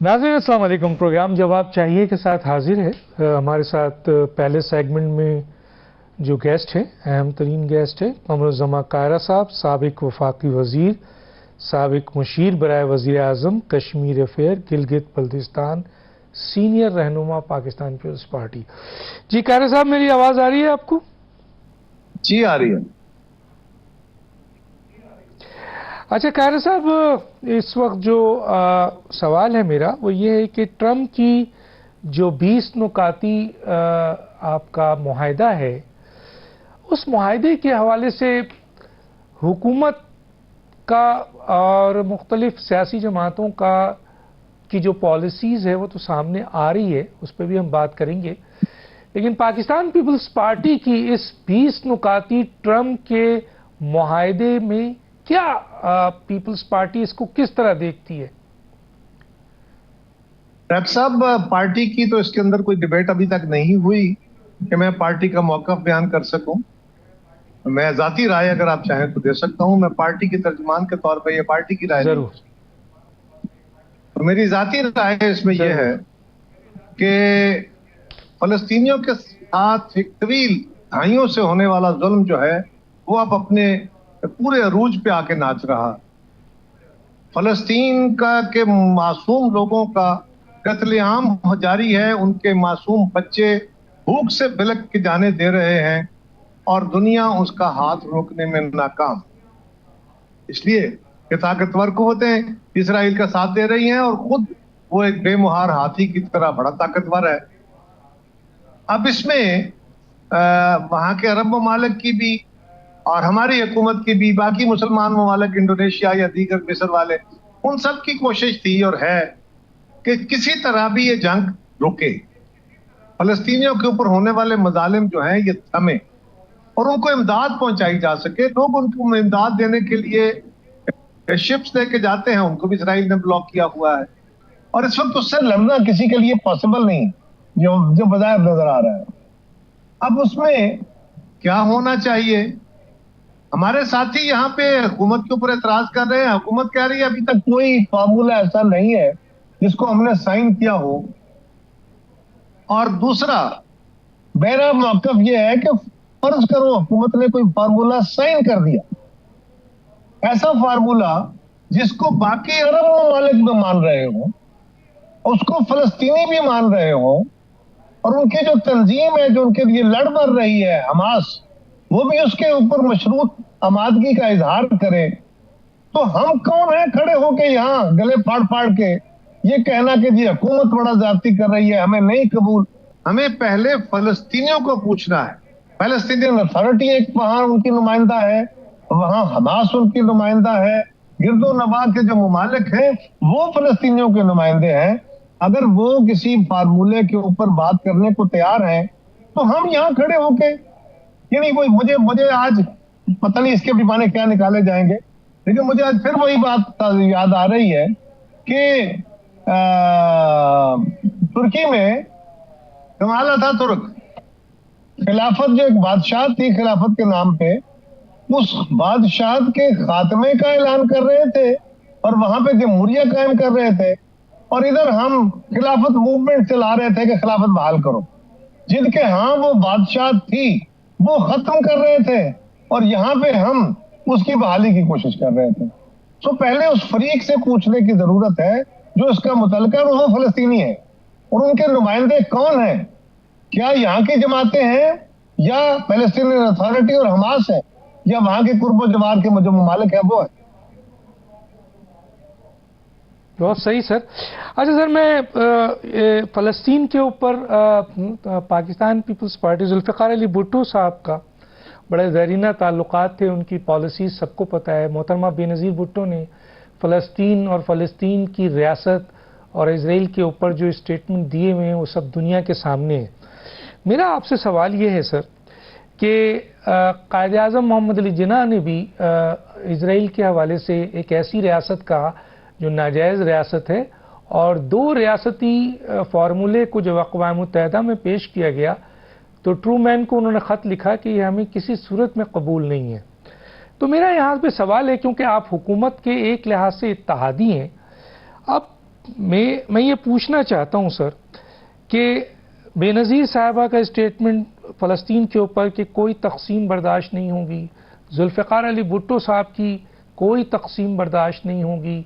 ناظرین السلام علیکم. پروگرام جواب چاہیے کے ساتھ حاضر ہے. ہمارے ساتھ پہلے سیگمنٹ میں جو گیسٹ ہیں، اہم ترین گیسٹ ہے قمر الزما قاہرہ صاحب، سابق وفاقی وزیر، سابق مشیر برائے وزیر اعظم کشمیر افیئر گلگت بلتستان، سینئر رہنما پاکستان پیپلز پارٹی. جی قاہرہ صاحب، میری آواز آ رہی ہے آپ کو؟ جی آ رہی ہے. اچھا قاہرہ صاحب، اس وقت جو سوال ہے میرا وہ یہ ہے کہ ٹرمپ کی جو 20 نکاتی آپ کا معاہدہ ہے، اس معاہدے کے حوالے سے حکومت کا اور مختلف سیاسی جماعتوں کی جو پالیسیز ہے وہ تو سامنے آ رہی ہے، اس پہ بھی ہم بات کریں گے. لیکن پاکستان پیپلز پارٹی کی اس 20 نکاتی ٹرمپ کے معاہدے میں کیا پیپلز پارٹی اس کو کس طرح دیکھتی ہے؟ ڈاکٹر صاحب، پارٹی کی تو اس کے اندر کوئی ڈیبیٹ ابھی تک نہیں ہوئی کہ میں پارٹی کا موقف بیان کر سکوں. میں ذاتی رائے اگر آپ چاہیں تو دے سکتا ہوں. میں پارٹی کے ترجمان کے طور پہ یہ پارٹی کی رائے ضرور. تو میری ذاتی رائے اس میں یہ ہے کہ فلسطینیوں کے ساتھ ایک طویل دہائیوں سے ہونے والا ظلم جو ہے وہ اب اپنے پورے عروج پہ آ کے ناچ رہا. فلسطین کا کہ معصوم لوگوں کا قتل عام جاری ہے. ان کے معصوم بچے بھوک سے بلک کے جانے دے رہے ہیں اور دنیا اس کا ہاتھ روکنے میں ناکام، اس لیے کہ طاقتور قوتیں اسرائیل کا ساتھ دے رہی ہیں اور خود وہ ایک بے مہار ہاتھی کی طرح بڑا طاقتور ہے. اب اس میں وہاں کے عرب ممالک کی بھی اور ہماری حکومت کی بھی، باقی مسلمان ممالک انڈونیشیا یا دیگر مصر والے، ان سب کی کوشش تھی اور ہے کہ کسی طرح بھی یہ جنگ رکے، فلسطینیوں کے اوپر ہونے والے مظالم جو ہیں یہ تھمیں اور ان کو امداد پہنچائی جا سکے. لوگ ان کو امداد دینے کے لیے شپس لے کے جاتے ہیں، ان کو بھی اسرائیل نے بلاک کیا ہوا ہے اور اس وقت اس سے لڑنا کسی کے لیے پاسبل نہیں جو بظاہر نظر آ رہا ہے. اب اس میں کیا ہونا چاہیے؟ ہمارے ساتھی یہاں پہ حکومت کے اوپر اعتراض کر رہے ہیں. حکومت کہہ رہی ہے ابھی تک کوئی فارمولا ایسا نہیں ہے جس کو ہم نے سائن کیا ہو. اور دوسرا میرا موقف یہ ہے کہ فرض کرو حکومت نے کوئی فارمولا سائن کر دیا، ایسا فارمولا جس کو باقی عرب ممالک بھی مان رہے ہوں، اس کو فلسطینی بھی مان رہے ہوں، اور ان کی جو تنظیم ہے جو ان کے لیے لڑ بڑھ رہی ہے حماس، وہ بھی اس کے اوپر مشروط آمادگی کا اظہار کرے، تو ہم کون ہیں کھڑے ہو کے یہاں گلے پھاڑ پھاڑ کے یہ کہنا کہ جی حکومت بڑا زیادتی کر رہی ہے، ہمیں نہیں قبول. ہمیں پہلے فلسطینیوں کو پوچھنا ہے. فلسطینین اتھارٹی ایک وہاں ان کی نمائندہ ہے، وہاں حماس ان کی نمائندہ ہے، گرد و نواح کے جو ممالک ہیں وہ فلسطینیوں کے نمائندے ہیں. اگر وہ کسی فارمولے کے اوپر بات کرنے کو تیار ہیں تو ہم یہاں کھڑے ہو کے، یعنی مجھے آج پتہ نہیں اس کے بھی معنی کیا نکالے جائیں گے، لیکن مجھے آج پھر وہی بات یاد آ رہی ہے کہ ترکی میں کمال اتاتürk خلافت جو ایک بادشاہ تھی خلافت کے نام پہ، اس بادشاہت کے خاتمے کا اعلان کر رہے تھے اور وہاں پہ جمہوریہ قائم کر رہے تھے، اور ادھر ہم خلافت موومنٹ چلا رہے تھے کہ خلافت بحال کرو. جن کے ہاں وہ بادشاہ تھی وہ ختم کر رہے تھے اور یہاں پہ ہم اس کی بحالی کی کوشش کر رہے تھے. تو پہلے اس فریق سے پوچھنے کی ضرورت ہے جو اس کا متعلقہ وہ فلسطینی ہے، اور ان کے نمائندے کون ہیں؟ کیا یہاں کی جماعتیں ہیں یا فلسطینین اتھارٹی اور حماس ہے، یا وہاں کے قرب و جوار کے جو ممالک ہیں وہ ہے؟ بہت صحیح سر. اچھا سر، میں فلسطین کے اوپر پاکستان پیپلز پارٹی ذوالفقار علی بھٹو صاحب کا بڑے زیرینہ تعلقات تھے، ان کی پالیسیز سب کو پتہ ہے. محترمہ بے نظیر بھٹو نے فلسطین اور فلسطین کی ریاست اور اسرائیل کے اوپر جو اسٹیٹمنٹ دیے ہوئے ہیں وہ سب دنیا کے سامنے ہے. میرا آپ سے سوال یہ ہے سر کہ قائد اعظم محمد علی جناح نے بھی اسرائیل کے حوالے سے ایک ایسی ریاست کا جو ناجائز ریاست ہے، اور 2 ریاستی فارمولے کو جب اقوام متحدہ میں پیش کیا گیا تو ٹرو مین کو انہوں نے خط لکھا کہ یہ ہمیں کسی صورت میں قبول نہیں ہے. تو میرا یہاں پہ سوال ہے، کیونکہ آپ حکومت کے ایک لحاظ سے اتحادی ہیں، اب मैं ये पूछना चाहता हूं सर कि बेनज़ीर साहिबा का स्टेटमेंट फ़लस्तीन के ऊपर कि कोई तक़सीम बर्दाश्त नहीं होगी, जुल्फ़िकार अली भुट्टो साहब की कोई तक़सीम बर्दाश्त नहीं होगी,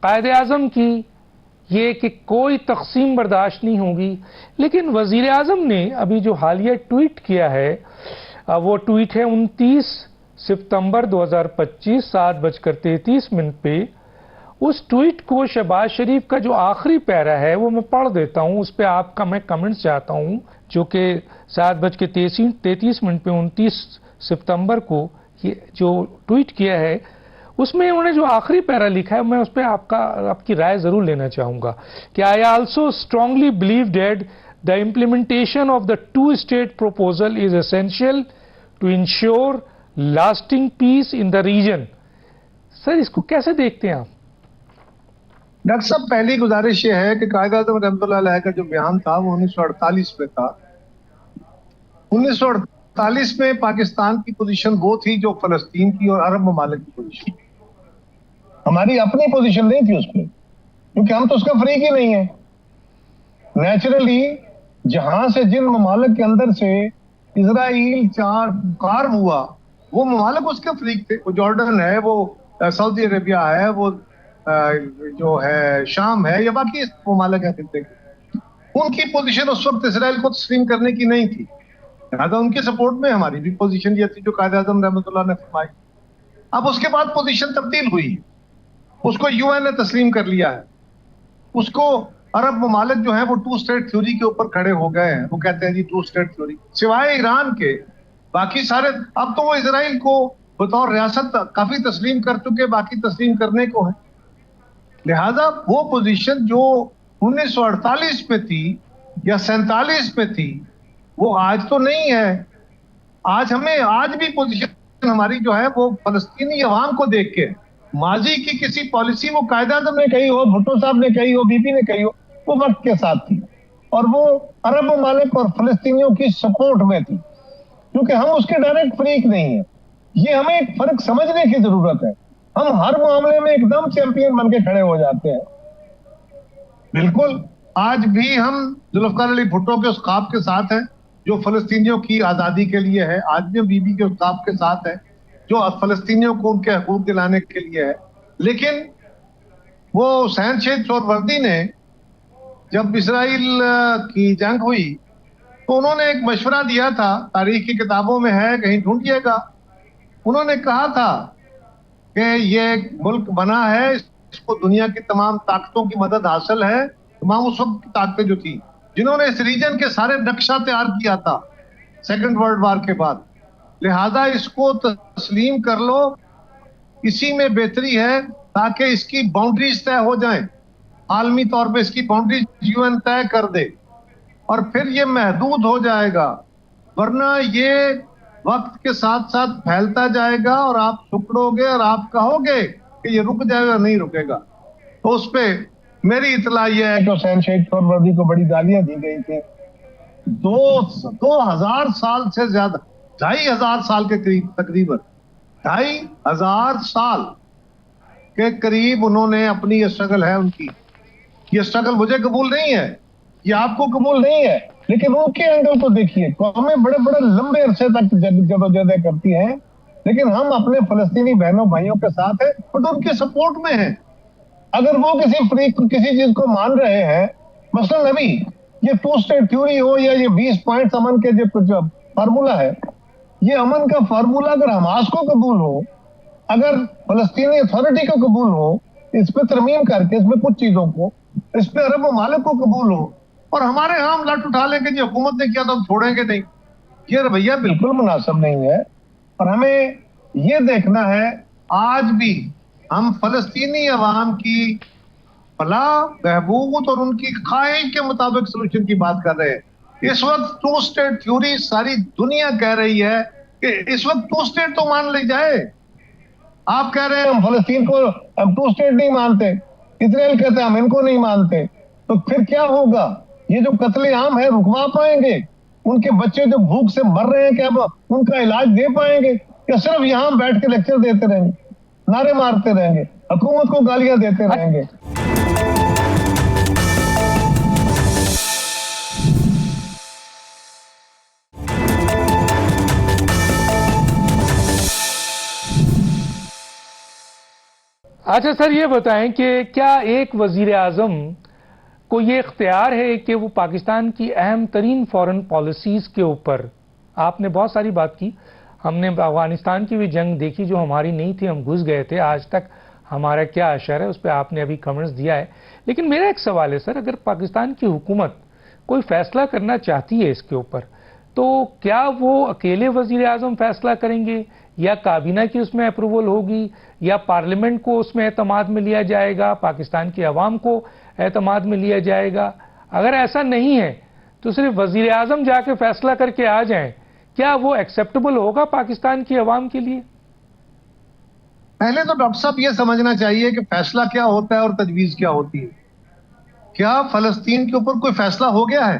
कायद आज़म की ये कि कोई तक़सीम बर्दाश्त नहीं होगी, लेकिन वज़ीर आज़म ने अभी जो हालिया ट्वीट किया है वो ट्वीट है 29 सितंबर 2025 7:33 पे। उस ट्वीट को शहबाज शरीफ का जो आखिरी पैरा है वो मैं पढ़ देता हूं, उस पर आपका मैं कमेंट चाहता हूं, जो कि 7:33 पे 29 सितंबर को ये जो ट्वीट किया है उसमें उन्होंने जो आखिरी पैरा लिखा है मैं उस पर आपकी राय जरूर लेना चाहूंगा कि I also strongly believe that the implementation of the 2-state proposal is essential to ensure lasting peace in the region। Sir इसको कैसे देखते हैं आप? डॉक्टर साहब, पहली गुजारिश ये है कि कायद आज़म रहमतुल्लाह अलैह का जो बयान था वो 1948 में था। 1948 में पाकिस्तान की पोजीशन वो थी जो फलस्तीन की और अरब ममालिक की पोजीशन, हमारी अपनी पोजीशन नहीं थी उसमें, क्योंकि हम तो उसका फरीक ही नहीं है। नेचुरली जहां से जिन ममालिक के अंदर से इजराइल कार्व हुआ वो ममालिक उसके फरीक थे। वो जॉर्डन है, वो सऊदी अरेबिया है, वो जो है शाम है, या बाकी ममालिक है, उनकी पोजीशन उस वक्त इसराइल को तस्लीम करने की नहीं थी। लिहाजा उनके सपोर्ट में हमारी भी पोजीशन ये थी जो कायद आज़म रहमतुल्लाह ने फरमाई। अब उसके बाद पोजीशन तब्दील हुई, उसको यूएन ने तस्लीम कर लिया है, उसको अरब ममालिक जो है वो 2-state थ्योरी के ऊपर खड़े हो गए हैं। वो कहते हैं जी 2-state थ्योरी, सिवाय ईरान के बाकी सारे अब तो वो इसराइल को बतौर रियासत काफी तस्लीम कर चुके, बाकी तस्लीम करने को है। लिहाजा वो पोजीशन जो 1948 में थी या 47 में थी वो आज तो नहीं है। आज भी पोजीशन हमारी जो है वो फलस्तीनी अवाम को देख के, माजी की किसी पॉलिसी वो कायद आज़म ने कही हो, भुट्टो साहब ने कही हो, बीबी ने कही हो, वो वक्त के साथ थी और वो अरब ममालिक और फलस्तीनियों की सपोर्ट में थी, क्योंकि हम उसके डायरेक्ट फरीक नहीं है। ये हमें एक फर्क समझने की जरूरत है। हम हर मामले में एकदम चैंपियन बन के खड़े हो जाते हैं। बिल्कुल आज भी हम जुल्फ़िकार अली भुट्टो के उस ख्वाब के साथ हैं जो फलस्तीनियों की आज़ादी के लिए है, आज भी बीबी के उस ख्वाब के साथ है जो फलस्तीनियों को उनके हकूक दिलाने के लिए है। लेकिन वो हुसैन शेख सोहरावर्दी ने जब इसराइल की जंग हुई तो उन्होंने एक मशवरा दिया था, तारीख की किताबों में है, कहीं ढूंढिएगा। उन्होंने कहा था कि ये मुल्क बना है, इसको दुनिया की तमाम ताकतों की मदद हासिल है, तमाम उस वक्त की ताकतें जो थी जिन्होंने इस रीजन के सारे नक्शा तैयार किया था सेकेंड वर्ल्ड वार के बाद। लिहाजा इसको तस्लीम कर लो, इसी में बेहतरी है ताकि इसकी बाउंड्रीज तय हो जाएं, आलमी तौर पे इसकी बाउंड्रीज यूएन तय कर दे और फिर ये महदूद हो जाएगा, वरना ये वक्त के साथ साथ फैलता जाएगा और आप टुकड़ोगे और आप कहोगे कि ये रुक जाएगा, नहीं रुकेगा। तो उस पे मेरी इतला ये है कि हुसैन शेख सोहरावर्दी को बड़ी गालियां दी गई थी। 2000 साल से ज्यादा, 2500 साल के करीब, तकरीबन 2500 साल के करीब उन्होंने अपनी ये स्ट्रगल है उनकी। ये स्ट्रगल मुझे कबूल नहीं है, ये आपको कबूल नहीं है, लेकिन उनके एंगल को देखिए। कौमें बड़े बड़े लंबे अरसे तक जदोजहद करती हैं, लेकिन हम अपने फलस्तीनी बहनों भाइयों के साथ हैं और उनके सपोर्ट में हैं। अगर वो किसी फ्रीक किसी चीज को मान रहे हैं, मसलन अभी ये 2-state थ्योरी हो या ये 20 पॉइंट्स अमन के जो कुछ फार्मूला है, ये अमन का फार्मूला अगर हमास को कबूल हो, अगर फलस्तीनी अथॉरिटी को कबूल हो, इस पे तरमीम करके इसमें कुछ चीजों को, इस पे अरब ममालिक को कबूल हो और हमारे यहाँ हम लट उठा लेंगे जी हुकूमत ने किया तो हम छोड़ेंगे नहीं, ये रवैया बिल्कुल मुनासिब नहीं है। और हमें ये देखना है आज भी हम फलस्तीनी अवाम की फलाह बहबूद और उनकी ख्वाहिश के मुताबिक सोल्यूशन की बात कर रहे हैं। इस वक्त 2-state थ्योरी सारी दुनिया कह रही है कि इस वक्त 2-state तो मान ली जाए। आप कह रहे हैं हम फलस्तीन को हम 2-state नहीं मानते, इजराइल कहते हैं हम इनको नहीं मानते, तो फिर क्या होगा? ये जो कत्लेआम है रुकवा पाएंगे? उनके बच्चे जो भूख से मर रहे हैं क्या अब उनका इलाज दे पाएंगे, या सिर्फ यहाँ बैठ के लेक्चर देते रहेंगे, नारे मारते रहेंगे, हुकूमत को गालियां देते रहेंगे? اچھا سر یہ بتائیں کہ کیا ایک وزیر اعظم کو یہ اختیار ہے کہ وہ پاکستان کی اہم ترین فارن پالیسیز کے اوپر، آپ نے بہت ساری بات کی، ہم نے افغانستان کی بھی جنگ دیکھی جو ہماری نہیں تھی، ہم گھس گئے تھے، آج تک ہمارا کیا اشر ہے اس پہ آپ نے ابھی کمنٹس دیا ہے، لیکن میرا ایک سوال ہے سر، اگر پاکستان کی حکومت کوئی فیصلہ کرنا چاہتی ہے اس کے اوپر تو کیا وہ اکیلے وزیر اعظم فیصلہ کریں گے یا کابینہ کی اس میں اپروول ہوگی یا پارلیمنٹ کو اس میں اعتماد میں لیا جائے گا، پاکستان کی عوام کو اعتماد میں لیا جائے گا؟ اگر ایسا نہیں ہے تو صرف وزیر اعظم جا کے فیصلہ کر کے آ جائیں، کیا وہ ایکسیپٹیبل ہوگا پاکستان کی عوام کے لیے؟ پہلے تو ڈاکٹر صاحب یہ سمجھنا چاہیے کہ فیصلہ کیا ہوتا ہے اور تجویز کیا ہوتی ہے. کیا فلسطین کے اوپر کوئی فیصلہ ہو گیا ہے؟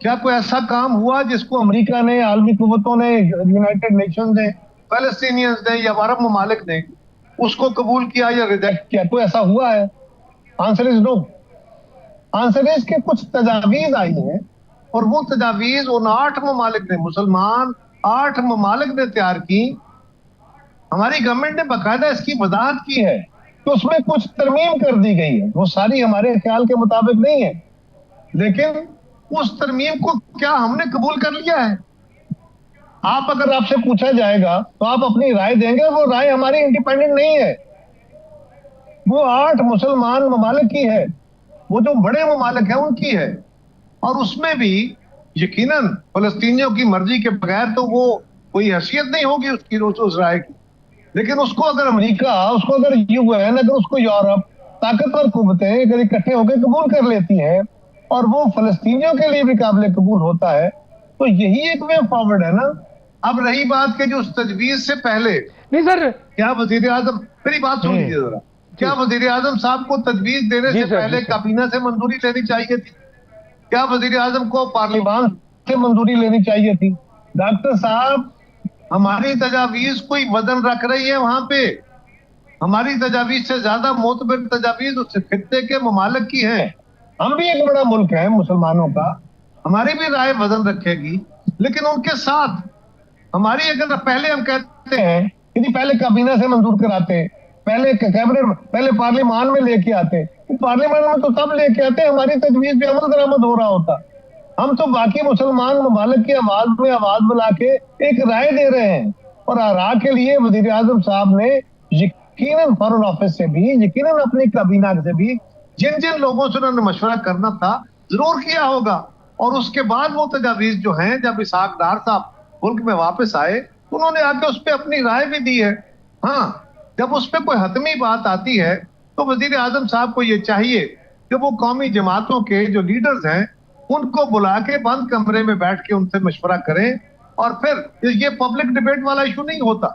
کیا کوئی ایسا کام ہوا جس کو امریکہ نے، عالمی قوتوں نے، یونائٹڈ نیشنز نے، فلسطینینز نے یا عرب ممالک نے اس کو قبول کیا یا ریجیکٹ کیا؟ کوئی ایسا ہوا ہے؟ Answer is know. Answer is کہ کچھ تجاویز آئی ہیں اور وہ تجاویز ان 8 ممالک نے، مسلمان 8 ممالک نے تیار کی. ہماری گورنمنٹ نے باقاعدہ اس کی وضاحت کی ہے کہ اس میں کچھ ترمیم کر دی گئی ہے، وہ ساری ہمارے خیال کے مطابق نہیں ہے، لیکن اس ترمیم کو کیا ہم نے قبول کر لیا ہے؟ اگر آپ سے پوچھا جائے گا تو آپ اپنی رائے دیں گے، وہ رائے ہماری انڈیپینڈنٹ نہیں ہے، وہ 8 مسلمان ممالک کی ہے، وہ جو بڑے ممالک ہیں ان کی ہے. اور اس میں بھی یقیناً فلسطینیوں کی مرضی کے بغیر تو وہ کوئی حیثیت نہیں ہوگی اس کی، اس رائے کی. لیکن اس کو اگر امریکہ، اس کو اگر یو این، اگر اس کو یورپ، طاقتور قوتیں اگر اکٹھے ہو کے قبول کر لیتی ہیں اور وہ فلسطینیوں کے لیے بھی قابل قبول ہوتا ہے تو یہی ایک وے فارورڈ ہے نا. اب رہی بات کہ جو اس تجویز سے پہلے نہیں سر، کیا وزیر اعظم، میری بات سن لیجیے ذرا، کیا وزیر اعظم صاحب کو تجویز دینے سے پہلے کابینہ سے منظوری لینی چاہیے تھی؟ کیا وزیر اعظم کو پارلیمان سے منظوری لینی چاہیے تھی؟ ڈاکٹر صاحب ہماری تجاویز کوئی وزن رکھ رہی ہے وہاں پہ. ہماری تجاویز سے زیادہ معتبر تجاویز اس خطے کے ممالک کی ہیں. ہم بھی ایک بڑا ملک ہے مسلمانوں کا، ہماری بھی رائے وزن رکھے گی، لیکن ان کے ساتھ ہماری اگر پہلے ہم کہتے ہیں کہ پہلے کابینہ سے منظور کراتے، پہلے کیبنٹ، پہلے پارلیمان میں لے کے آتے، پارلیمان میں تو تب لے کے آتے ہماری تجویز پہ عمل درآمد ہو رہا ہوتا. ہم تو باقی مسلمان ممالک کی آواز میں آواز بلا کے ایک رائے دے رہے ہیں، اور رائے کے لیے وزیر اعظم صاحب نے یقیناً فارن آفس سے بھی، یقیناً اپنی کابینہ سے بھی جن جن لوگوں سے انہوں نے مشورہ کرنا تھا ضرور کیا ہوگا. اور اس کے بعد وہ تجاویز جو ہیں جب اسحاق ڈار صاحب ملک میں واپس آئے تو انہوں نے آ کے اس پہ اپنی رائے بھی دی ہے. ہاں جب اس پہ کوئی حتمی بات آتی ہے تو وزیر اعظم صاحب کو یہ چاہیے کہ وہ قومی جماعتوں کے جو لیڈرز ہیں ان کو بلا کے بند کمرے میں بیٹھ کے ان سے مشورہ کریں، اور پھر یہ پبلک ڈیبیٹ والا ایشو نہیں ہوتا،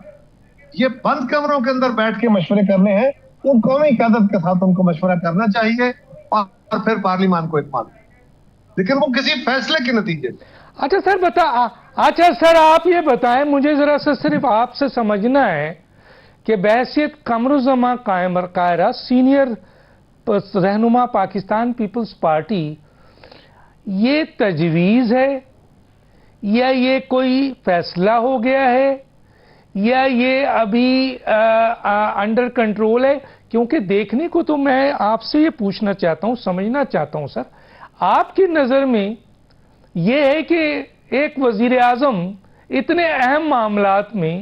یہ بند کمروں کے اندر بیٹھ کے مشورے کرنے ہیں. وہ قومی قیادت کے ساتھ ان کو مشورہ کرنا چاہیے اور پھر پارلیمان کو اعتماد، لیکن وہ کسی فیصلے کے نتیجے. اچھا سر آپ یہ بتائیں مجھے ذرا سا، صرف آپ سے سمجھنا ہے کہ بحیثیت قمرالزماں قاہرہ سینئر رہنما پاکستان پیپلز پارٹی، یہ تجویز ہے یا یہ کوئی فیصلہ ہو گیا ہے یا یہ ابھی انڈر کنٹرول ہے؟ کیونکہ دیکھنے کو تو میں آپ سے یہ پوچھنا چاہتا ہوں، سمجھنا چاہتا ہوں سر، آپ کی نظر میں یہ ہے کہ ایک وزیر اعظم اتنے اہم معاملات میں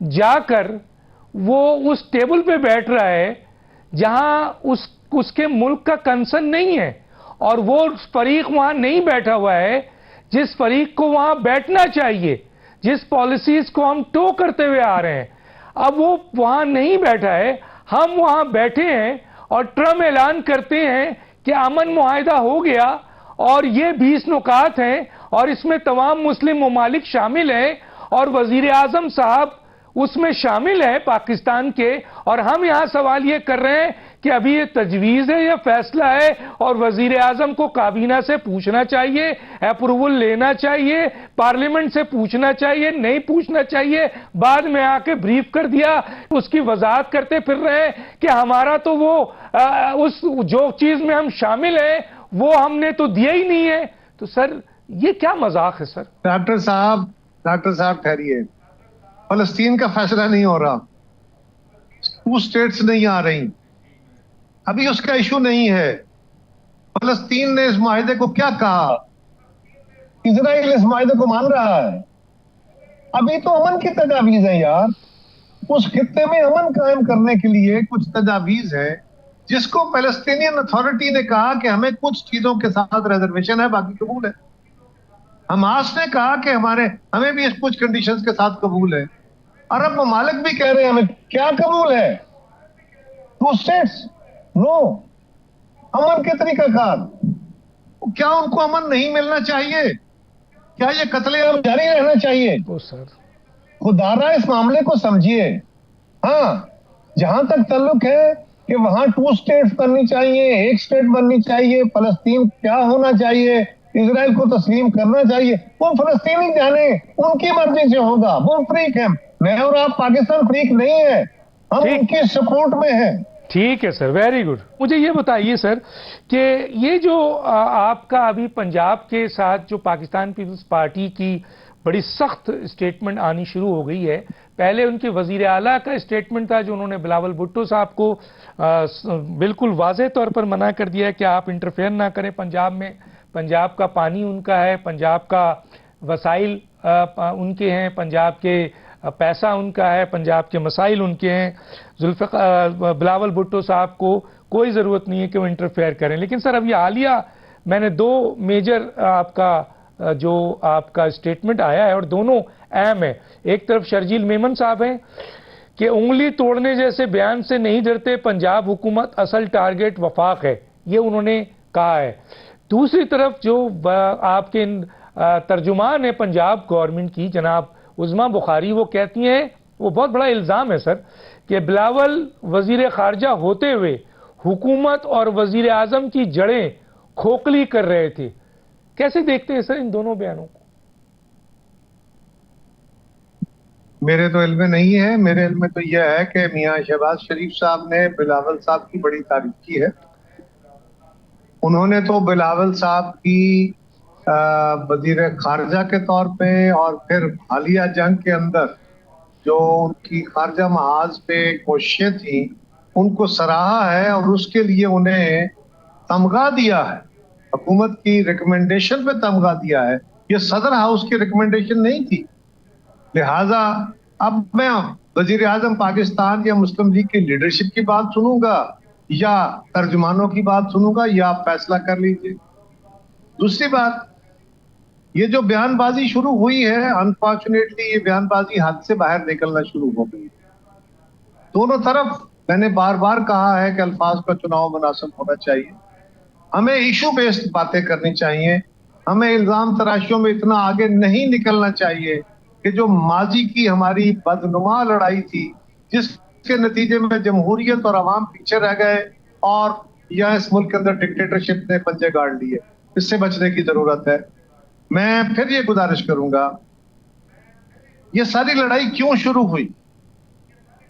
جا کر وہ اس ٹیبل پہ بیٹھ رہا ہے جہاں اس کے ملک کا کنسرن نہیں ہے، اور وہ فریق وہاں نہیں بیٹھا ہوا ہے جس فریق کو وہاں بیٹھنا چاہیے، جس پالیسیز کو ہم ٹو کرتے ہوئے آ رہے ہیں. اب وہ وہاں نہیں بیٹھا ہے، ہم وہاں بیٹھے ہیں اور ٹرمپ اعلان کرتے ہیں کہ امن معاہدہ ہو گیا اور یہ 20 نکات ہیں اور اس میں تمام مسلم ممالک شامل ہیں اور وزیر اعظم صاحب اس میں شامل ہے پاکستان کے، اور ہم یہاں سوال یہ کر رہے ہیں کہ ابھی یہ تجویز ہے یا فیصلہ ہے، اور وزیر اعظم کو کابینہ سے پوچھنا چاہیے، اپروول لینا چاہیے، پارلیمنٹ سے پوچھنا چاہیے، نہیں پوچھنا چاہیے، بعد میں آ کے بریف کر دیا، اس کی وضاحت کرتے پھر رہے ہیں کہ ہمارا تو وہ اس جو چیز میں ہم شامل ہیں وہ ہم نے تو دیا ہی نہیں ہے. تو سر یہ کیا مذاق ہے سر؟ ڈاکٹر صاحب ٹھہریے، فلسطین کا فیصلہ نہیں ہو رہا، 2 स्टेट्स नहीं आ रही, अभी उसका इशू नहीं है। फलस्तीन ने इस माहिदे को क्या कहा, इजराइल इस माहिदे को मान रहा है। अभी तो अमन की तजावीज है यार, उस खित्ते में अमन कायम करने के लिए कुछ तजावीज है, जिसको पैलेस्टीनियन अथॉरिटी ने कहा कि हमें कुछ चीजों के साथ रिजर्वेशन है, बाकी कबूल है। हमास ने कहा कि हमें भी कुछ कंडीशंस के साथ कबूल है। अरब ममालिक भी कह रहे हैं हमें क्या कबूल है, 2 स्टेट्स नो। अमन के तरीकाकार, क्या उनको अमन नहीं मिलना चाहिए? क्या ये कत्लेआम जारी रहना चाहिए? सर खुदारा इस मामले को समझिए। हाँ, जहां तक ताल्लुक है कि वहां 2 स्टेट्स बननी चाहिए, 1 स्टेट बननी चाहिए, फलस्तीन क्या होना चाहिए, इजराइल को तस्लीम करना चाहिए, वो फलस्तीनी जाने, उनकी मर्जी से होगा, वो फ्रीक है। मैं और आप पाकिस्तान फ्रीक नहीं है, हम उनकी सपोर्ट में हैं। ठीक है सर, वेरी गुड। मुझे ये बताइए सर कि ये जो आपका अभी पंजाब के साथ जो पाकिस्तान पीपल्स पार्टी की बड़ी सख्त स्टेटमेंट आनी शुरू हो गई है, पहले उनके वजीर आला का स्टेटमेंट था जो उन्होंने बिलावल भुट्टो साहब को बिल्कुल वाज़ेह तौर पर मना कर दिया है कि आप इंटरफेयर ना करें पंजाब में, पंजाब का पानी उनका है, पंजाब का वसाइल उनके हैं, पंजाब के पैसा उनका है, पंजाब के मसाइल उनके हैं। बिलावल भुट्टो साहब को कोई ज़रूरत नहीं है कि वो इंटरफेयर करें। लेकिन सर अभी हालिया मैंने 2 मेजर आपका स्टेटमेंट आया है और दोनों अहम है। एक तरफ शर्जील मेमन साहब हैं कि उंगली तोड़ने जैसे बयान से नहीं डरते पंजाब हुकूमत, असल टारगेट वफाक है, ये उन्होंने कहा है। दूसरी तरफ जो आपके तर्जुमान है पंजाब गवर्नमेंट की जनाब उज़मा बुखारी, वो कहती हैं, वो बहुत बड़ा इल्ज़ाम है सर कि बिलावल वजीर खारजा होते हुए हुकूमत और वजीर आज़म की जड़ें खोखली कर रहे थे। कैसे देखते हैं सर इन दोनों बयानों को? मेरे तो इल्म में नहीं है, मेरे इल्म में तो यह है कि मियां शहबाज शरीफ साहब ने बिलावल साहब की बड़ी तारीफ की है। उन्होंने तो बिलावल साहब की वजीर खारजा के तौर पे और फिर हालिया जंग के अंदर जो उनकी खारजा महाज पे कोशिशें थी उनको सराहा है और उसके लिए उन्हें तमगा दिया है, हुकूमत की रिकमेंडेशन पे तमगा दिया है। ये सदर हाउस की रिकमेंडेशन नहीं थी। लिहाजा अब मैं वजीर आजम पाकिस्तान या मुस्लिम लीग की लीडरशिप की बात सुनूंगा या तर्जुमानों की बात सुनूंगा, या आप फैसला कर लीजिए। दूसरी बात, ये जो बयानबाजी शुरू हुई है, अनफॉर्चुनेटली ये बयानबाजी हद से बाहर निकलना शुरू हो गई। दोनों तरफ मैंने बार बार कहा है कि अल्फाज का चुनाव मुनासिब होना चाहिए, हमें इशू बेस्ड बातें करनी चाहिए, हमें इल्जाम तराशियों में इतना आगे नहीं निकलना चाहिए कि जो माजी की हमारी बदनुमा लड़ाई थी जिसके नतीजे में जमहूरियत और अवाम पीछे रह गए और यह इस मुल्क के अंदर डिक्टेटरशिप ने पंजे गाड़ लिए, इससे बचने की जरूरत है। मैं फिर ये गुजारिश करूंगा, ये सारी लड़ाई क्यों शुरू हुई?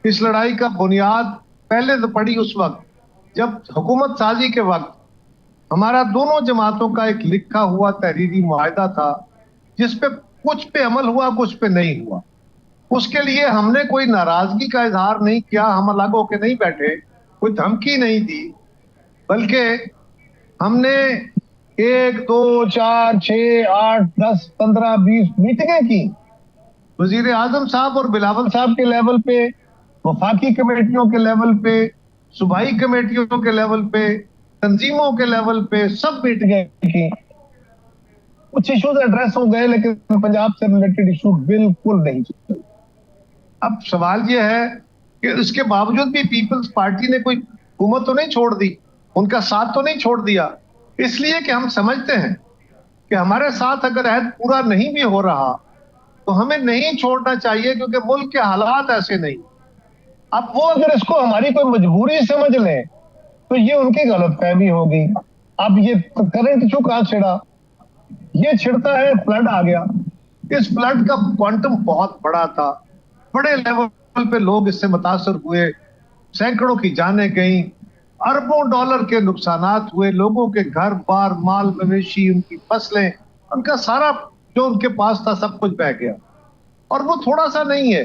इस लड़ाई का बुनियाद पहले तो पड़ी उस वक्त जब हुकूमत साजी के वक्त हमारा दोनों जमातों का एक लिखा हुआ तहरीरी मुआहदा था जिसपे कुछ पे अमल हुआ, कुछ पे नहीं हुआ। उसके लिए हमने कोई नाराजगी का इजहार नहीं किया, हम अलग होके नहीं बैठे, कोई धमकी नहीं दी, बल्कि हमने 1, 2, 4, 6, 8, 10, 15, 20 मीटिंगें की। वजीर आजम साहब और बिलावल साहब के लेवल पे, वफाकी कमेटियों के लेवल पे, सूबाई कमेटियों के लेवल पे, तंजीमों के लेवल पे सब मीटिंगें की। कुछ इश्यूज एड्रेस हो गए लेकिन पंजाब से रिलेटेड इशू बिल्कुल नहीं चले। अब सवाल यह है कि इसके बावजूद भी पीपल्स पार्टी ने कोई हुकूमत तो नहीं छोड़ दी, उनका साथ तो नहीं छोड़ दिया, इसलिए कि हम समझते हैं कि हमारे साथ अगर अहद पूरा नहीं भी हो रहा तो हमें नहीं छोड़ना चाहिए, क्योंकि मुल्क के हालात ऐसे नहीं। अब वो अगर इसको हमारी कोई मजबूरी समझ लें तो ये उनकी गलतफहमी होगी। अब ये करंट इशू कहां छिड़ा? ये छिड़ता है, फ्लड आ गया। इस फ्लड का क्वांटम बहुत बड़ा था, बड़े लेवल पे लोग इससे मुतासर हुए, सैकड़ों की जानें गई, अरबों डॉलर के नुकसानात हुए, लोगों के घर बार, माल मवेशी, उनकी फसलें, उनका सारा जो उनके पास था सब कुछ बह गया। और वो थोड़ा सा नहीं है,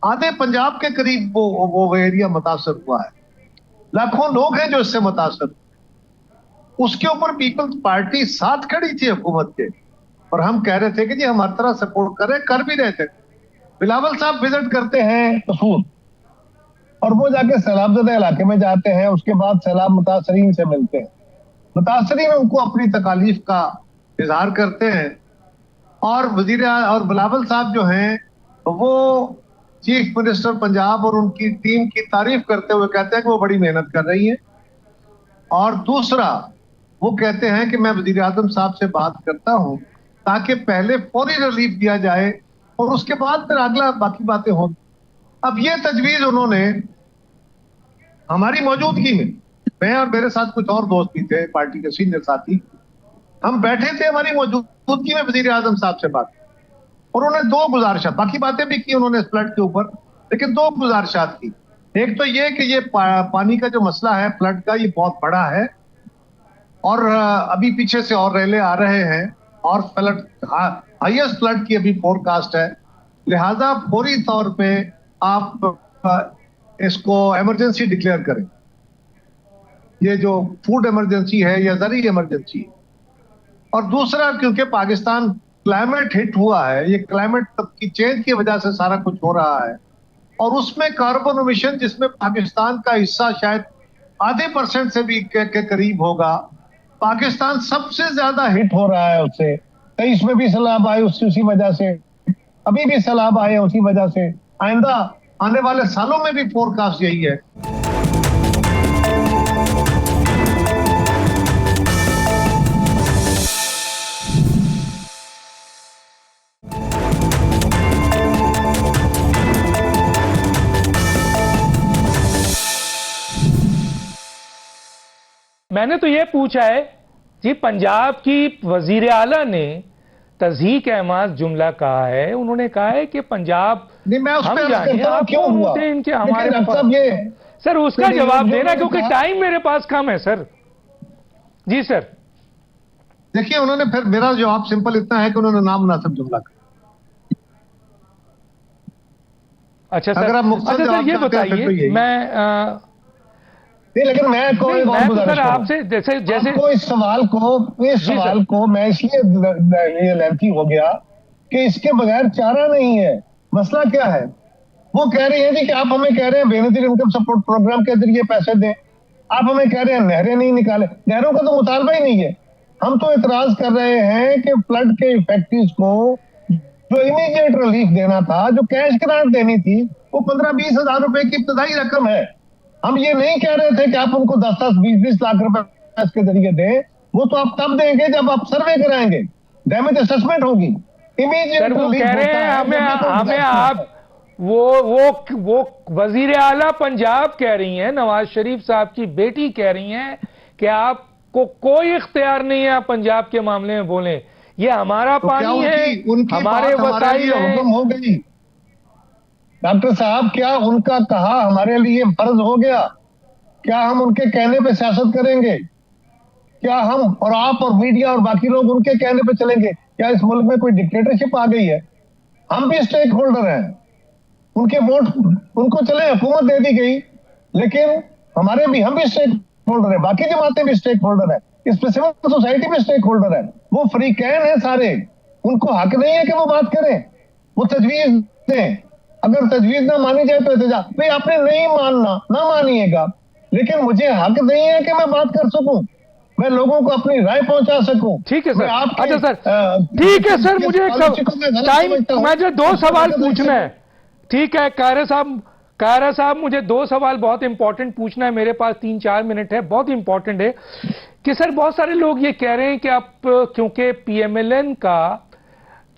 आधे पंजाब के करीब वो एरिया मुतासर हुआ है, लाखों लोग हैं जो इससे मुतासर। उसके ऊपर पीपल्स पार्टी साथ खड़ी थी हुकूमत के, और हम कह रहे थे कि जी हम हर तरह सपोर्ट करें, कर भी रहे थे। बिलावल साहब विजिट करते हैं कसूर, और वो जाके सैलाबज़दा इलाके में जाते हैं, उसके बाद सैलाब मुतासरीन से मिलते हैं, मुतासरीन उनको अपनी तकालीफ का इजहार करते हैं, और बिलावल साहब जो हैं वो चीफ मिनिस्टर पंजाब और उनकी टीम की तारीफ करते हुए कहते हैं कि वो बड़ी मेहनत कर रही है। और दूसरा, वो कहते हैं कि मैं वजीर आजम साहब से बात करता हूं ताकि पहले फौरी रिलीफ दिया जाए और उसके बाद फिर अगला बाकी बातें हों। अब ये तजवीज उन्होंने हमारी मौजूदगी में, मैं और मेरे साथ कुछ और दोस्त भी थे, पार्टी के सीनियर साथी, हम बैठे थे हमारी मौजूदगी में वजीर आजम साहब से बात, और उन्होंने दो गुजारिशात, बाकी बातें भी की उन्होंने इस फ्लड के ऊपर, लेकिन दो गुजारिशात की। एक तो ये कि ये पानी का जो मसला है फ्लड का, ये बहुत बड़ा है, और अभी पीछे से और रेले आ रहे हैं, और फ्लड हाईएस्ट फ्लड की अभी फोरकास्ट है, लिहाजा फौरी तौर पे आप इसको इमरजेंसी डिक्लेयर करें। ये जो फूड इमरजेंसी है या जरी इमरजेंसी है। और दूसरा, क्योंकि पाकिस्तान क्लाइमेट हिट हुआ है, ये क्लाइमेट की चेंज की वजह से सारा कुछ हो रहा है, और उसमें कार्बन एमिशन जिसमें पाकिस्तान का हिस्सा शायद आधे % से भी के करीब होगा, पाकिस्तान सबसे ज्यादा हिट हो रहा है उससे। 23 में भी सैलाब आए उसी वजह से, अभी भी सैलाब आए उसी वजह से, आइंदा आने वाले सालों में भी फोरकास्ट यही है। मैंने तो ये पूछा है जी, पंजाब की वजीर आला ने तज़हीक अहमद जुमला कहा है, उन्होंने कहा है कि पंजाब नहीं, मैं उस हम पे जाने आप क्यों हुआ होते हैं इनके हमारे ये सर उसका जवाब देना, क्योंकि टाइम मेरे पास कम है सर। जी सर। देखिए, उन्होंने फिर, मेरा जवाब सिंपल इतना है कि उन्होंने नामुनासिब जुमला कहा। अच्छा सर, अगर आप अच्छा सर ये बताइए, मैं नहीं, लेकिन मैं कोई सर आपसे जैसे इस सवाल को मैं इसलिए ये लेंथी हो गया कि इसके बगैर चारा नहीं है। मसला क्या है? वो कह रही है जी कि आप हमें कह रहे हैं बेनजीर इनकम सपोर्ट प्रोग्राम के जरिए पैसे दें, आप हमें कह रहे हैं नहरें नहीं निकाले, नहरों का तो मुतालबा ही नहीं है। हम तो इतराज कर रहे हैं कि फ्लड के इफेक्टिव्स को जो इमीडिएट रिलीफ देना था, जो कैश ग्रांट देनी थी, वो 15-20 हजार रुपए की इब्तदाई रकम है। हम ये नहीं कह रहे थे कि आप उनको 10-10, 20-20 लाख रुपए इसके जरिए दें, वो तो आप तब देंगे जब आप सर्वे कराएंगे, डैमेज असेसमेंट होगी। इमीडिएट वो कह रहे हैं हमें आप वो वजीर आला पंजाब कह रही हैं, नवाज शरीफ साहब की बेटी कह रही हैं कि आपको कोई इख्तियार नहीं है आप पंजाब के मामले में बोलें, ये हमारा तो पानी है, हमारे वसाइल हुक्म हो गई। डॉक्टर साहब, क्या उनका कहा हमारे लिए फर्ज हो गया? क्या हम उनके कहने पे सियासत करेंगे? क्या हम और आप और मीडिया और बाकी लोग उनके कहने पे चलेंगे? क्या इस मुल्क में कोई डिक्टेटरशिप आ गई है? हम भी स्टेक होल्डर हैं, उनके वोट उनको चले, हुकूमत दे दी गई, लेकिन हम भी स्टेक होल्डर है, बाकी जमातें भी स्टेक होल्डर है, इस पे सिविल सोसाइटी भी स्टेक होल्डर है, वो फ्री कैन है सारे, उनको हक नहीं है कि वो बात करें, वो तजवीज दें। अगर तजवीज ना मानी जाए तो एहतजाज, भाई आपने नहीं मानना, ना मानिएगा, लेकिन मुझे हक नहीं है कि मैं बात कर सकूं, मैं लोगों को अपनी राय पहुंचा सकूं। ठीक है सर। अच्छा सर, ठीक है सर, मुझे मुझे 2 सवाल पूछना है। ठीक है कायरा साहब, मुझे 2 सवाल बहुत इंपॉर्टेंट पूछना है, मेरे पास 3-4 मिनट है, बहुत इंपॉर्टेंट है कि सर बहुत सारे लोग ये कह रहे हैं कि आप, क्योंकि पीएमएलएन का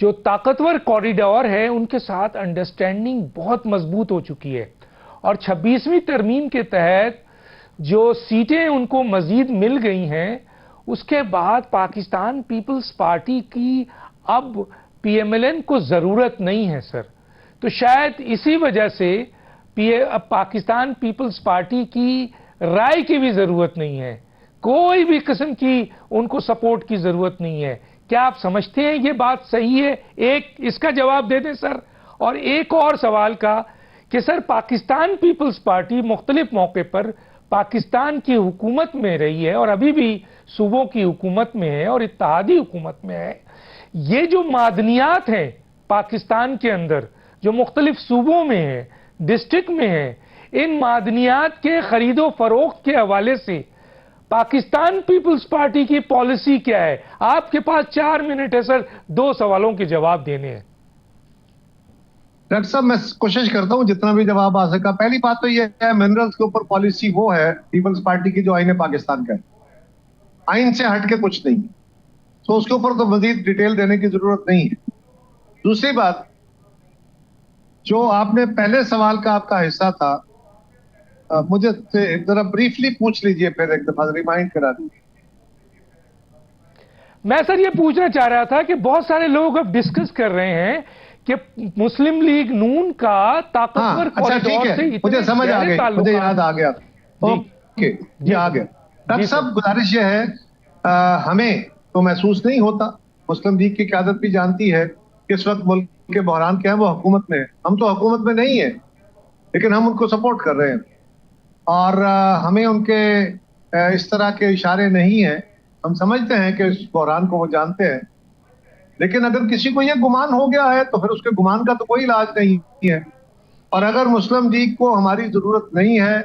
जो ताकतवर कॉरिडोर है उनके साथ अंडरस्टैंडिंग बहुत मजबूत हो चुकी है, और 26वीं तरमीम के तहत जो सीटें उनको मजीद मिल गई हैं, उसके बाद पाकिस्तान पीपल्स पार्टी की अब पीएमएलएन को जरूरत नहीं है सर। तो शायद इसी वजह से अब पाकिस्तान पीपल्स पार्टी की राय की भी जरूरत नहीं है, कोई भी किस्म की उनको सपोर्ट की जरूरत नहीं है। क्या आप समझते हैं ये बात सही है? एक इसका जवाब दे दें सर। और एक और सवाल का کہ سر پاکستان پیپلز پارٹی مختلف موقع پر پاکستان کی حکومت میں رہی ہے اور ابھی بھی صوبوں کی حکومت میں ہے اور اتحادی حکومت میں ہے. یہ جو معدنیات ہیں پاکستان کے اندر جو مختلف صوبوں میں ہیں، ڈسٹرکٹ میں ہیں، ان معدنیات کے خرید و فروخت کے حوالے سے پاکستان پیپلز پارٹی کی پالیسی کیا ہے؟ آپ کے پاس 4 منٹ ہے سر 2 سوالوں کے جواب دینے ہیں. ڈاکٹر صاحب میں کوشش کرتا ہوں جتنا بھی جواب آ سکا. پہلی بات تو یہ ہے منرلز کے اوپر پالیسی وہ ہے پیپلز پارٹی کی جو آئین پاکستان کا ہے، آئین سے ہٹ کے کچھ نہیں، تو اس کے اوپر تو مزید ڈیٹیل دینے کی ضرورت نہیں ہے. دوسری بات، جو آپ نے پہلے سوال کا آپ کا حصہ تھا مجھے ذرا بریفلی پوچھ لیجئے، پھر ایک دفعہ ریمائنڈ کرا دیجیے. میں سر یہ پوچھنا چاہ رہا تھا کہ بہت سارے لوگ اب ڈسکس کر رہے ہیں کہ مسلم لیگ نون کا طاقتور اچھا ٹھیک ہے، مجھے سمجھ آ گئی، مجھے یاد آ گیا. اوکے جی آ گیا. ڈاکٹر صاحب گزارش یہ ہے، ہمیں تو محسوس نہیں ہوتا، مسلم لیگ کی قیادت بھی جانتی ہے کہ اس وقت ملک کے بحران کیا ہے، وہ حکومت میں ہے. ہم تو حکومت میں نہیں ہیں لیکن ہم ان کو سپورٹ کر رہے ہیں اور ہمیں ان کے اس طرح کے اشارے نہیں ہیں. ہم سمجھتے ہیں کہ اس بحران کو وہ جانتے ہیں، لیکن اگر کسی کو یہ گمان ہو گیا ہے تو پھر اس کے گمان کا تو کوئی علاج نہیں ہے. اور اگر مسلم لیگ کو ہماری ضرورت نہیں ہے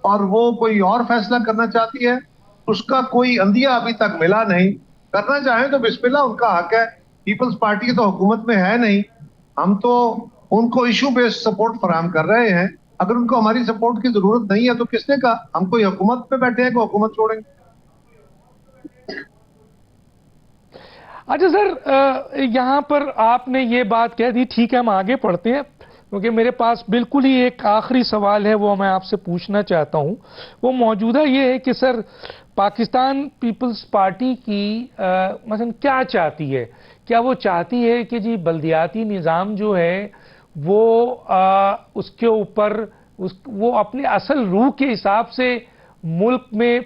اور وہ کوئی اور فیصلہ کرنا چاہتی ہے، اس کا کوئی اندیہ ابھی تک ملا نہیں. کرنا چاہیں تو بسم اللہ، ان کا حق ہے. پیپلز پارٹی تو حکومت میں ہے نہیں، ہم تو ان کو ایشو بیسڈ سپورٹ فراہم کر رہے ہیں. اگر ان کو ہماری سپورٹ کی ضرورت نہیں ہے تو کس نے کہا ہم کوئی حکومت پہ بیٹھے ہیں کہ حکومت چھوڑیں گے؟ اچھا سر، یہاں پر آپ نے یہ بات کہہ دی، ٹھیک ہے ہم آگے پڑھتے ہیں کیونکہ میرے پاس بالکل ہی ایک آخری سوال ہے وہ میں آپ سے پوچھنا چاہتا ہوں. وہ موجودہ یہ ہے کہ سر پاکستان پیپلز پارٹی کی مثلا کیا چاہتی ہے؟ کیا وہ چاہتی ہے کہ جی بلدیاتی نظام جو ہے وہ اس کے اوپر وہ اپنے اصل روح کے حساب سے ملک میں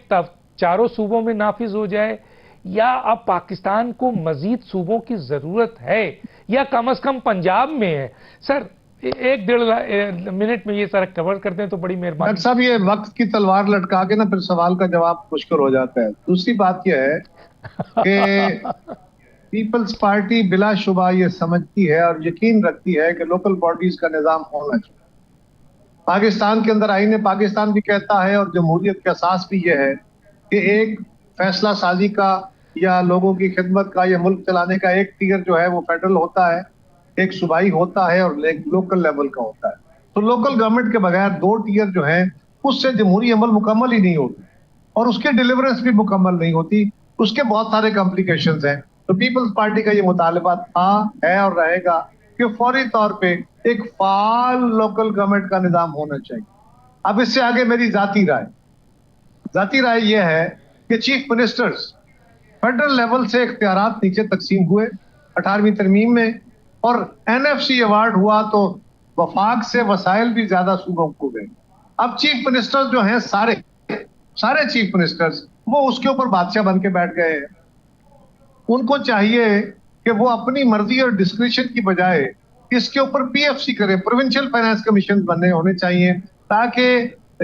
چاروں صوبوں میں نافذ ہو جائے، یا اب پاکستان کو مزید صوبوں کی ضرورت ہے یا کم از کم پنجاب میں ہے؟ سر 1-1.5 منٹ میں یہ سارا کور کرتے ہیں تو بڑی مہربانی. ڈاکٹر صاحب یہ وقت کی تلوار لٹکا کے نا پھر سوال کا جواب مشکل ہو جاتا ہے. دوسری بات یہ ہے کہ پیپلز پارٹی بلا شبہ یہ سمجھتی ہے اور یقین رکھتی ہے کہ لوکل باڈیز کا نظام ہونا چاہیے. پاکستان کے اندر آئین پاکستان بھی کہتا ہے اور جمہوریت کا اساس بھی یہ ہے کہ ایک فیصلہ سازی کا یا لوگوں کی خدمت کا یا ملک چلانے کا ایک ٹیئر جو ہے وہ فیڈرل ہوتا ہے، ایک صوبائی ہوتا ہے اور لوکل لیول کا ہوتا ہے. تو لوکل گورنمنٹ کے بغیر 2 ٹیئر جو ہیں اس سے جمہوری عمل مکمل ہی نہیں ہوتی اور اس کی ڈیلیورنس بھی مکمل نہیں ہوتی. اس کے بہت سارے کمپلیکیشنز ہیں. تو پیپلز پارٹی کا یہ مطالبہ تھا، ہے اور رہے گا کہ فوری طور پہ ایک فعال لوکل گورنمنٹ کا نظام ہونا چاہیے. اب اس سے آگے میری ذاتی رائے یہ ہے کہ چیف منسٹرز فیڈرل لیول سے اختیارات نیچے تقسیم ہوئے 18ویں ترمیم میں، اور NFC ایوارڈ ہوا تو وفاق سے وسائل بھی زیادہ صوبوں کو گئے. اب چیف منسٹر جو ہیں سارے چیف منسٹرز وہ اس کے اوپر بادشاہ بن کے بیٹھ گئے ہیں. ان کو چاہیے کہ وہ اپنی مرضی اور ڈسکریشن کی بجائے اس کے اوپر PFC کرے، پروونشل فائنانس کمیشن بننے ہونے چاہیے تاکہ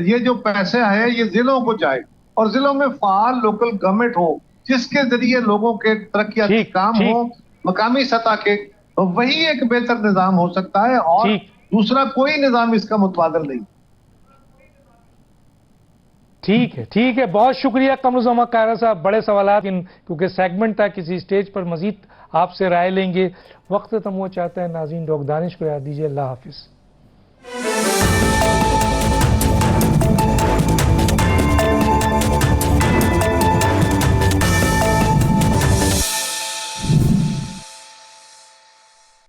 یہ جو پیسے ہے یہ ضلعوں کو جائے اور ضلعوں میں فعال لوکل گورنمنٹ ہو جس کے ذریعے لوگوں کے ترقیاتی کام ہو مقامی سطح کے. وہی ایک بہتر نظام ہو سکتا ہے اور دوسرا کوئی نظام اس کا متبادل نہیں. ٹھیک ہے بہت شکریہ قمرالزمان کائرہ صاحب. بڑے سوالات کیونکہ سیگمنٹ تھا، کسی سٹیج پر مزید آپ سے رائے لیں گے. وقت ختم ہو چاہتا ہے. ناظرین ڈاکٹر دانش کو یاد دیجیے. اللہ حافظ.